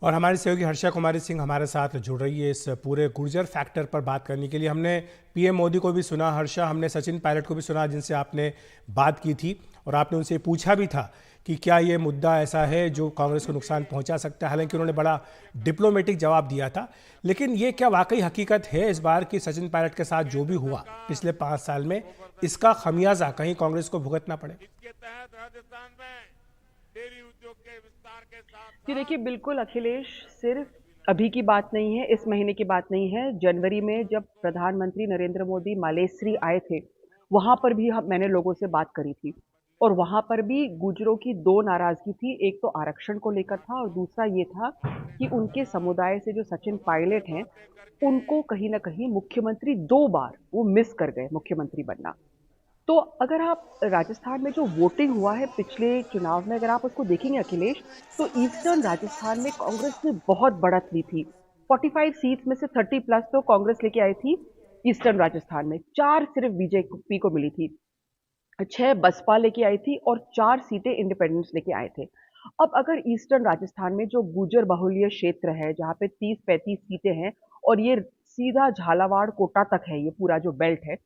और हमारी सहयोगी हर्षा कुमारी सिंह हमारे साथ जुड़ रही है इस पूरे गुर्जर फैक्टर पर बात करने के लिए। हमने पीएम मोदी को भी सुना, हर्षा, हमने सचिन पायलट को भी सुना जिनसे आपने बात की थी और आपने उनसे पूछा भी था कि क्या ये मुद्दा ऐसा है जो कांग्रेस को नुकसान पहुंचा सकता है। हालांकि उन्होंने बड़ा डिप्लोमेटिक जवाब दिया था, लेकिन ये क्या वाकई हकीकत है इस बार की सचिन पायलट के साथ जो भी हुआ पिछले 5 साल में, इसका खमियाजा कहीं कांग्रेस को भुगतना पड़े? जी देखिए, बिल्कुल अखिलेश, सिर्फ अभी की बात नहीं है, इस महीने की बात नहीं है। जनवरी में जब प्रधानमंत्री नरेंद्र मोदी मालेश्री आए थे, वहाँ पर भी मैंने लोगों से बात करी थी और वहाँ पर भी गुर्जरों की 2 नाराज़गी थी। एक तो आरक्षण को लेकर था और दूसरा ये था कि उनके समुदाय से जो सचिन पायलट हैं, उनको कहीं न कहीं मुख्यमंत्री 2 बार वो मिस कर गए मुख्यमंत्री बनना। तो अगर आप राजस्थान में जो वोटिंग हुआ है पिछले चुनाव में, अगर आप उसको देखेंगे अखिलेश, तो ईस्टर्न राजस्थान में कांग्रेस ने बहुत बढ़त ली थी। 45 सीट्स में से 30 प्लस तो कांग्रेस लेके आई थी ईस्टर्न राजस्थान में। 4 सिर्फ बीजेपी को मिली थी, 6 बसपा लेके आई थी और 4 सीटें इंडिपेंडेंस लेके आए थे। अब अगर ईस्टर्न राजस्थान में जो गुर्जर बहुल्य क्षेत्र है, जहाँ पे 30-35 सीटें हैं और ये सीधा झालावाड़ कोटा तक है, ये पूरा जो बेल्ट है,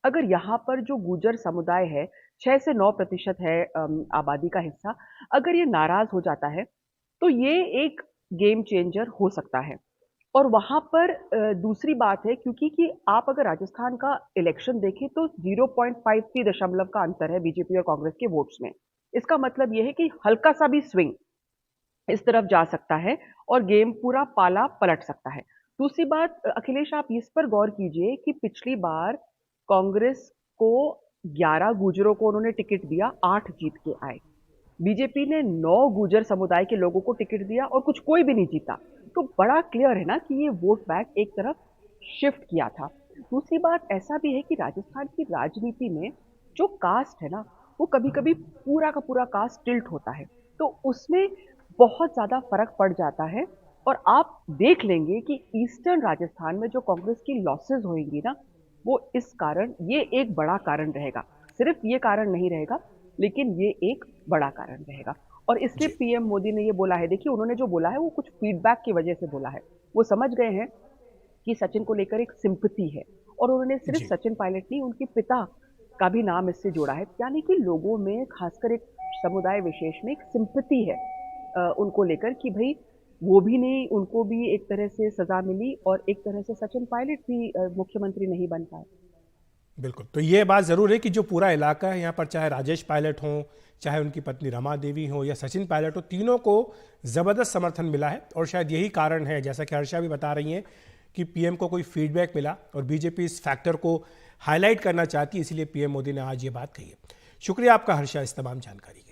अगर यहाँ पर जो गुर्जर समुदाय है, 6 से 9% है आबादी का हिस्सा, अगर ये नाराज हो जाता है, तो ये एक गेम चेंजर हो सकता है। और वहाँ पर दूसरी बात है, क्योंकि कि आप अगर राजस्थान का इलेक्शन देखें तो 0.53 दशमलव का अंतर है बीजेपी और कांग्रेस के वोट्स में। इसका मतलब ये है कि हल्का सा भी स्विंग इस तरफ जा सकता है और गेम पूरा पाला पलट सकता है। दूसरी बात अखिलेश, आप इस पर गौर कीजिए कि पिछली बार कांग्रेस को 11 गुर्जरों को उन्होंने टिकट दिया, 8 जीत के आए। बीजेपी ने 9 गुर्जर समुदाय के लोगों को टिकट दिया और कुछ कोई भी नहीं जीता। तो बड़ा क्लियर है ना कि ये वोट बैंक एक तरफ शिफ्ट किया था। दूसरी बात ऐसा भी है कि राजस्थान की राजनीति में जो कास्ट है ना, वो कभी-कभी पूरा का पूरा कास्ट टिल्ट होता है। तो उसमें बहुत ज़्यादा फ़र्क पड़ जाता है और आप देख लेंगे कि ईस्टर्न राजस्थान में जो कांग्रेस की लॉसेस होंगी ना, वो इस कारण, ये एक बड़ा कारण रहेगा। सिर्फ ये कारण नहीं रहेगा, लेकिन ये एक बड़ा कारण रहेगा। और इसलिए जी पीएम मोदी ने ये बोला है, देखिए उन्होंने जो बोला है वो कुछ फीडबैक की वजह से बोला है। वो समझ गए हैं कि सचिन को लेकर एक सिंपैथी है और उन्होंने सिर्फ जी सचिन पायलट नहीं, उनके पिता का भी नाम इससे जोड़ा है। यानी कि लोगों में, खासकर एक समुदाय विशेष में, एक सिंपैथी है उनको लेकर कि भई वो भी नहीं, उनको भी एक तरह से सज़ा मिली और एक तरह से सचिन पायलट भी मुख्यमंत्री नहीं बन पाए। बिल्कुल। तो ये बात ज़रूर है कि जो पूरा इलाका है यहाँ पर, चाहे राजेश पायलट हों, चाहे उनकी पत्नी रमा देवी हो या सचिन पायलट हो, तीनों को ज़बरदस्त समर्थन मिला है। और शायद यही कारण है, जैसा कि हर्षा भी बता रही हैं, कि पीएम को कोई फीडबैक मिला और बीजेपी इस फैक्टर को हाईलाइट करना चाहती है, इसीलिए पीएम मोदी ने आज ये बात कही है। शुक्रिया आपका हर्षा इस तमाम जानकारी।